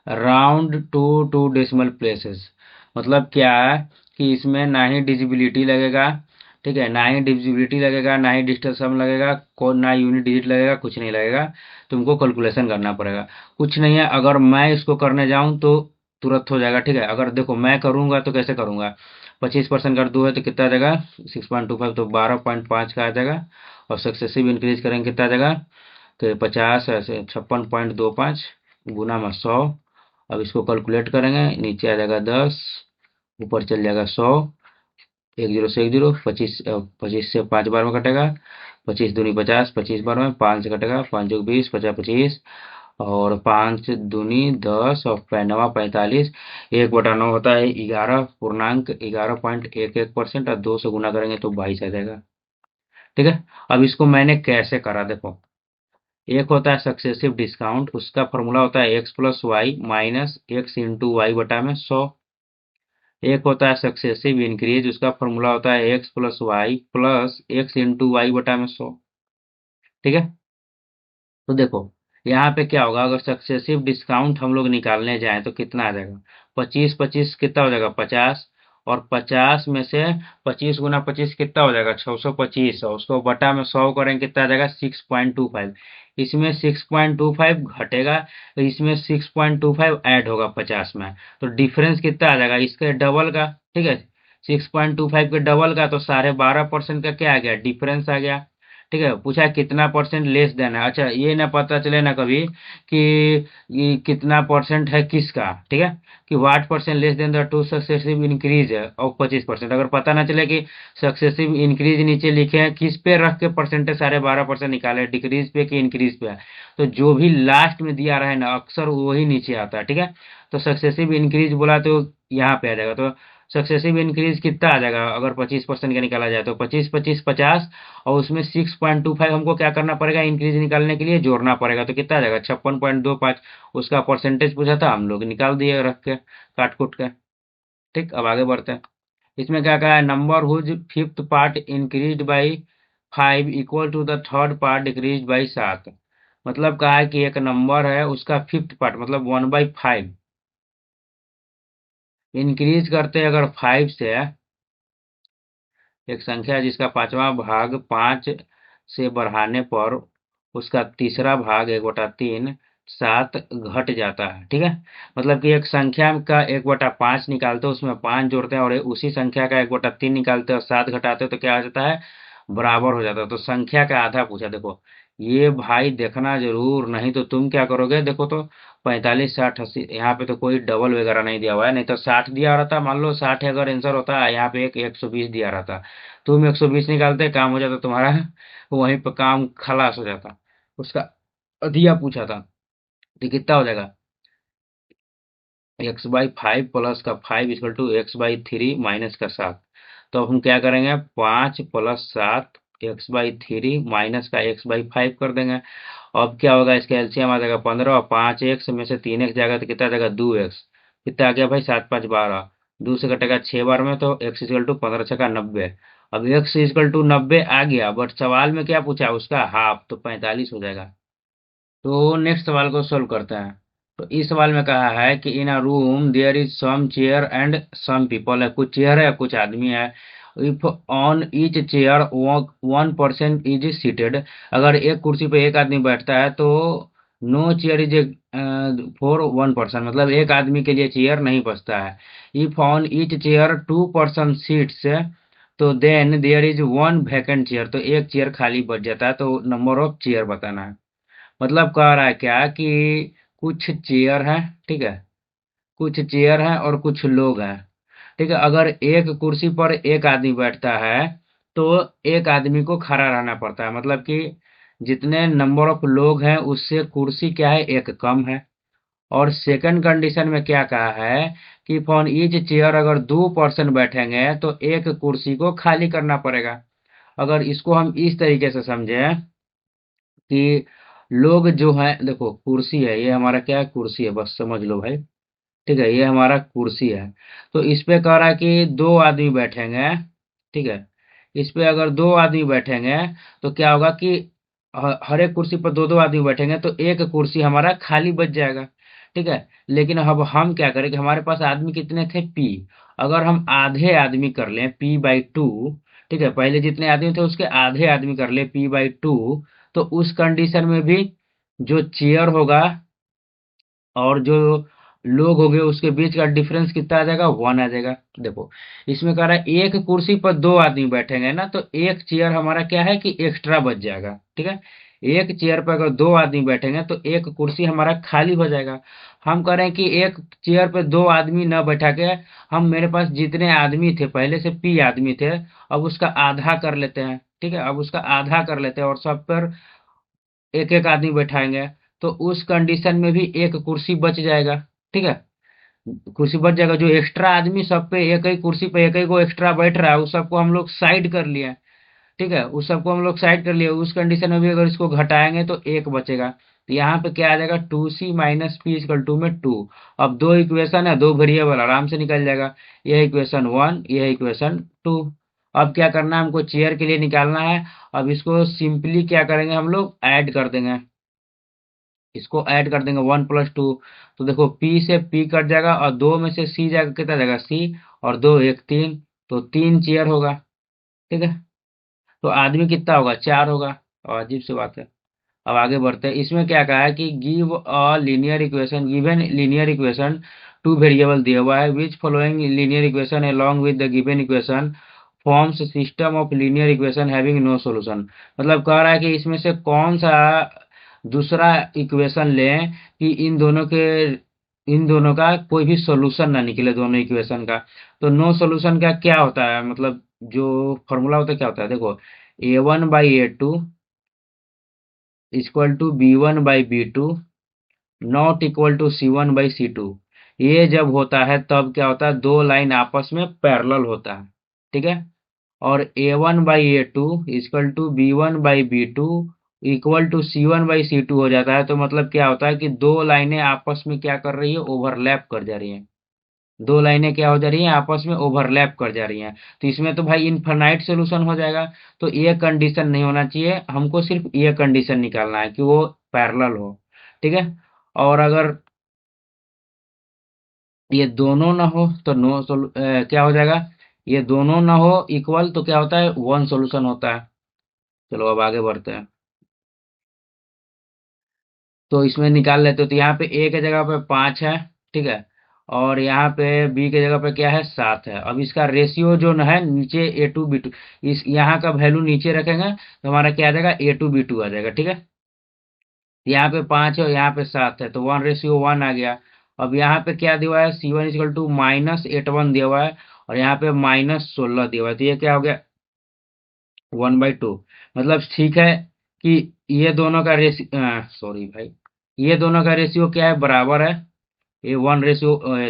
round to decimal places. मतलब क्या है कि इसमें ना ही डिजिबिलिटी लगेगा, ठीक है, ना ही डिविजिबिलिटी लगेगा, ना ही डिजिटल सम लगेगा, ना यूनिट डिजिट लगेगा, कुछ नहीं लगेगा। तुमको कैलकुलेशन करना पड़ेगा। कुछ नहीं है, अगर मैं इसको करने जाऊं तो तुरंत हो जाएगा, ठीक है। अगर देखो मैं करूंगा तो कैसे करूंगा, 25% कर दो है तो कितना आ जाएगा, 6.25, तो 12.5 का आ जाएगा। और सक्सेसिव इंक्रीज करेंगे कितना आ जाएगा, तो 50 ऐसे 56.25 गुना में 100। अब इसको कैलकुलेट करेंगे, नीचे आ जाएगा 10, ऊपर चल जाएगा 100, एक जीरो से एक जीरो, 25 से 5 बार में कटेगा, 25 दूनी 50, 25 बार में 5 से कटेगा, 5 जोग 20, 50 25, और 5 दूनी 10 और 9 45, 1/9 होता है 11.11% और 2 से गुना करेंगे तो 22 आ जाएगा, ठीक है। अब इसको मैंने कैसे करा देखो, एक होता है सक्सेसिव डिस्काउंट, उसका फॉर्मूला होता है X plus Y minus X into Y बटा में 100। एक होता है सक्सेसिव इंक्रीज, उसका फॉर्मूला होता है X plus Y plus X into Y बटा में 100, ठीक है। तो देखो यहाँ पे क्या होगा, अगर सक्सेसिव डिस्काउंट हम लोग निकालने जाएं तो कितना आ जाएगा, 25 25 कितना हो जाएगा 50, और 50 में से 25 गुना 25 कितना हो जाएगा 625, और उसको बटा में 100 करेंगे कितना आ जाएगा 6.25। इसमें 6.25 घटेगा, तो इसमें 6.25 ऐड होगा 50 में, तो डिफरेंस कितना आ जाएगा इसके डबल का, ठीक है। 6.25 के डबल का, तो 12.5% का क्या आ गया, डिफरेंस आ गया, ठीक है। पूछा है कितना परसेंट लेस देना है, अच्छा ये ना पता चले ना कभी कि ये कितना परसेंट है किसका, ठीक है, कि what percent less than the two successive increase of 25%, अगर पता ना चले कि सक्सेसिव इंक्रीज नीचे लिखे हैं किस पे रख के परसेंटेज 12.5% निकाले, डिक्रीज पे कि इंक्रीज पे, तो जो भी लास्ट में दिया रहा है ना अक्सर वही नीचे आता है, ठीक है। तो सक्सेसिव इंक्रीज बोला तो यहाँ पे आ जाएगा, तो सक्सेसिव इंक्रीज कितना आ जाएगा अगर 25% का निकाला जाए तो 25 25 50, और उसमें 6.25 हमको क्या करना पड़ेगा इंक्रीज निकालने के लिए जोड़ना पड़ेगा, तो कितना आ जाएगा 56.25। उसका परसेंटेज पूछा था, हम लोग निकाल दिए रख के काट कुट के। ठीक, अब आगे बढ़ते हैं। इसमें क्या कहा है, number whose fifth part increase by 5 equal to the third part decrease by 7। मतलब कहा है कि एक नंबर है उसका फिफ्थ पार्ट मतलब 1/5 इंक्रीज करते अगर 5 से, एक संख्या जिसका पांचवा भाग 5 से बढ़ाने पर उसका तीसरा भाग 1/3 7 घट जाता है। ठीक है, मतलब कि एक संख्या का 1/5 निकालते हैं उसमें 5 जोड़ते हैं और उसी संख्या का 1/3 निकालते हैं और 7 घटाते हैं तो क्या हो जाता है, बराबर हो जाता है। तो संख्या का आधा पूछा, देखो ये भाई देखना जरूर, नहीं तो तुम क्या करोगे, देखो तो 45 60 80, यहाँ पे तो कोई डबल वगैरह नहीं दिया हुआ है, नहीं तो 60 दिया रहता, मान लो 60 अगर आंसर होता है, यहाँ पे एक 120 दिया रहता, तुम 120 निकालते काम हो जाता तुम्हारा वहीं पर काम खलास हो जाता। उसका दिया पूछा था, तो कितना हो जाएगा, x/5 प्लस का 5 इक्वल टू x/3 माइनस का 7। तो अब हम क्या करेंगे, 5 प्लस 7 x/3 माइनस का x/5 कर देंगे। अब क्या होगा, इसका एलसीएम आ जाएगा 15 और 5 एक्स में से 3 एक्स जाएगा तो कितना आ जाएगा 2 एक्स। कितना आ गया भाई, 7 5 12, 2 से कटेगा 6 बार में तो x इक्वल टू 15 छका 90। अब x इक्वल टू 90 आ गया, बट सवाल में क्या पूछा उसका हाफ, तो 45 हो जाएगा। तो नेक्स्ट सवाल को सोल्व करते हैं। तो इस सवाल में कहा है कि in a room there is some chair and some people है, कुछ चेयर है कुछ आदमी है। If on each chair 1% is seated, अगर एक कुर्सी पे एक आदमी बैठता है तो नो चेयर इज फॉर 1%, मतलब एक आदमी के लिए चेयर नहीं बचता है। If on each chair 2% seats, तो then there is one vacant chair, तो एक चेयर खाली बच जाता है, तो नंबर ऑफ चेयर बताना है। मतलब कह रहा है क्या कि कुछ चेयर है, ठीक है, कुछ चेयर है और कुछ लोग हैं। ठीक है, अगर एक कुर्सी पर एक आदमी बैठता है तो एक आदमी को खड़ा रहना पड़ता है, मतलब कि जितने नंबर ऑफ लोग हैं उससे कुर्सी क्या है, एक कम है। और सेकंड कंडीशन में क्या कहा है कि फॉर ईच चेयर अगर 2% बैठेंगे तो एक कुर्सी को खाली करना पड़ेगा। अगर इसको हम इस तरीके से समझें कि लोग जो है, देखो कुर्सी है, ये हमारा क्या है, कुर्सी है, बस समझ लो भाई। ठीक है, ये हमारा कुर्सी है। तो इस पे कह रहा है कि दो आदमी बैठेंगे। ठीक है, इस पे अगर दो आदमी बैठेंगे तो क्या होगा कि हर एक कुर्सी पर दो दो आदमी बैठेंगे तो एक कुर्सी हमारा खाली बच जाएगा। ठीक है, लेकिन अब हम क्या करें कि हमारे पास आदमी कितने थे, पी। अगर हम आधे आदमी कर लें p/2, ठीक है, पहले जितने आदमी थे उसके आधे आदमी कर ले p/2, तो उस कंडीशन में भी जो चेयर होगा और जो लोग हो गए उसके बीच का डिफरेंस कितना आ जाएगा, 1 आ जाएगा। देखो इसमें कह रहा है एक कुर्सी पर दो आदमी बैठेंगे ना, तो एक चेयर हमारा क्या है कि एक्स्ट्रा बच जाएगा। ठीक है, एक चेयर पर अगर दो आदमी बैठेंगे तो एक कुर्सी हमारा खाली हो जाएगा। हम कह रहे हैं कि एक चेयर पे दो आदमी न बैठा के हम, मेरे पास जितने आदमी थे पहले से पी आदमी थे, अब उसका आधा कर लेते हैं। ठीक है, अब उसका आधा कर लेते हैं और सब पर एक एक आदमी बैठाएंगे, तो उस कंडीशन में भी एक कुर्सी बच जाएगा। ठीक है, कुर्सी बच जाएगा, जो एक्स्ट्रा आदमी सब पे एक ही कुर्सी पे एक ही को एक्स्ट्रा बैठ रहा है उस सबको हम लोग साइड कर लिए। ठीक है, उस सबको हम लोग साइड कर लिए, उस कंडीशन में भी अगर इसको घटाएंगे तो एक बचेगा। तो यहाँ पे क्या आ जाएगा, 2c - p = में 2। अब दो इक्वेशन है, दो वेरिएबल आराम से निकल जाएगा। यह इक्वेशन 1, यह इक्वेशन 2। अब क्या करना है, हमको चेयर के लिए निकालना है। अब इसको सिंपली क्या करेंगे, हम लोग ऐड कर देंगे, इसको ऐड कर देंगे 1 + 2। तो देखो p से p कट जाएगा और दो में से c जाएगा, कितना जाएगा c, और दो एक तीन, तो तीन चेयर होगा। ठीक है, तो आदमी कितना होगा, चार होगा। और अजीब सी बात है। अब आगे बढ़ते हैं, इसमें क्या कहा है कि give a linear equation, given linear equation, two variable दिया हुआ है, which following linear equation along with the given equation forms system of linear equation having no solution. मतलब कह रहा है कि इसमें से कौन सा दूसरा इक्वेशन लें कि इन दोनों का कोई भी सॉल्यूशन ना निकले, दोनों इक्वेशन का। तो नो सॉल्यूशन का क्या होता है, मतलब जो फॉर्मूला होता है क्या होता है, देखो a1/a2 equal to b1/b2 not equal to c1/c2। ये जब होता है तब क्या होता है, दो लाइन आपस में पैरेलल होता है, ठीक है। और A1/A2 equal to B1/B2 equal to C1/C2 हो जाता है। तो मतलब क्या होता है कि दो लाइनें आपस में क्या कर रही है, ओवरलैप कर जा रही हैं। दो लाइनें क्या हो जा रही हैं, आपस में ओवरलैप कर जा रही हैं। तो इसमें तो भाई इनफाइनाइट सॉल्यूशन हो जाएगा। तो ये कंडीशन नहीं होना चाहिए, हमको सिर्फ ये कंडीशन निकालना है कि वो पैरेलल हो, ठीक है। और अगर ये दोनों ना हो तो क्या हो जाएगा, ये दोनों ना हो इक्वल तो क्या होता है, वन सॉल्यूशन होता है। चलो अब आगे बढ़ते हैं। तो इसमें निकाल लेते हो, तो यहाँ पे ए के जगह पे 5 है, ठीक है। और यहाँ पे बी के जगह पे क्या है, 7 है। अब इसका रेशियो जो न है नीचे A2B2, इस यहाँ का वैल्यू नीचे रखेंगे तो हमारा क्या आ जाएगा, A2B2 आ जाएगा, ठीक है। यहाँ पे 5 है और यहाँ पे 7 है, तो 1:1 आ गया। अब यहाँ पे क्या दिया हुआ है, C1 इक्वल टू -81 दिया हुआ है, और यहाँ पे -16 दिया हुआ है, तो ये क्या हो गया, 1/2। मतलब ठीक है कि ये दोनों का रेशियो, सॉरी भाई, ये दोनों का रेशियो क्या है, बराबर है। ये 1:,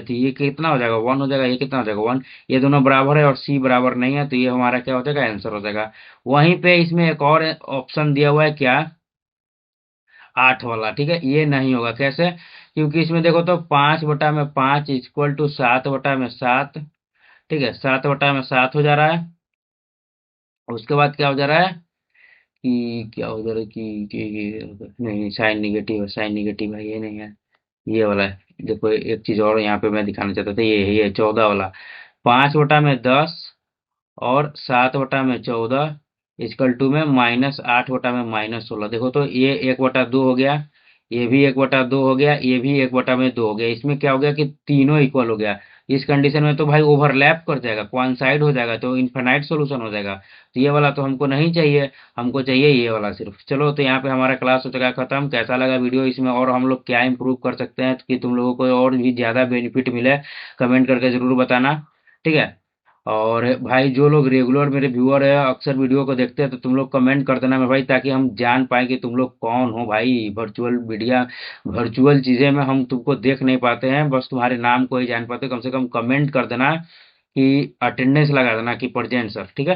थी, ये कितना हो जाएगा, 1 हो जाएगा, ये कितना हो जाएगा, 1। ये दोनों बराबर है और सी बराबर नहीं है, तो ये हमारा क्या हो जाएगा, आंसर हो जाएगा। वहीं पे इसमें एक और ऑप्शन दिया हुआ है, क्या, 8 वाला, ठीक है। ये नहीं होगा, कैसे, क्योंकि इसमें देखो तो 5/5 इक्वल टू 7/7, ठीक है, 7/7 हो जा रहा है। उसके बाद क्या हो जा रहा है, कि क्या हो जा रहा है नहीं, साइन निगेटिव है, साइन निगेटिव है, ये नहीं है, ये वाला है। देखो एक चीज और यहाँ पे मैं दिखाना चाहता था, ये 14 वाला, 5/10 और 7/14 इक्वल टू में -8/-16। देखो तो ये 1/2 हो गया, ये भी 1/2 हो गया, ये भी 1/2 हो गया। इसमें क्या हो गया कि तीनों इक्वल हो गया। इस कंडीशन में तो भाई ओवरलैप कर जाएगा, कोइंसाइड हो जाएगा, तो इनफिनाइट सॉल्यूशन हो जाएगा। तो ये वाला तो हमको नहीं चाहिए, हमको चाहिए ये वाला सिर्फ। चलो तो यहाँ पे हमारा क्लास हो चुका है खत्म। कैसा लगा वीडियो, इसमें और हम लोग क्या इंप्रूव कर सकते हैं कि तुम लोगों को और भी ज्यादा बेनिफिट मिले, कमेंट करके जरूर बताना, ठीक है। और भाई जो लोग रेगुलर मेरे व्यूअर है, अक्सर वीडियो को देखते हैं, तो तुम लोग कमेंट कर देना मेरे भाई, ताकि हम जान पाए कि तुम लोग कौन हो भाई। वर्चुअल मीडिया, वर्चुअल चीजें में हम तुमको देख नहीं पाते हैं, बस तुम्हारे नाम को ही जान पाते हैं। कम से कम कमेंट कर देना कि अटेंडेंस लगा देना कि प्रेजेंट सर, ठीक है।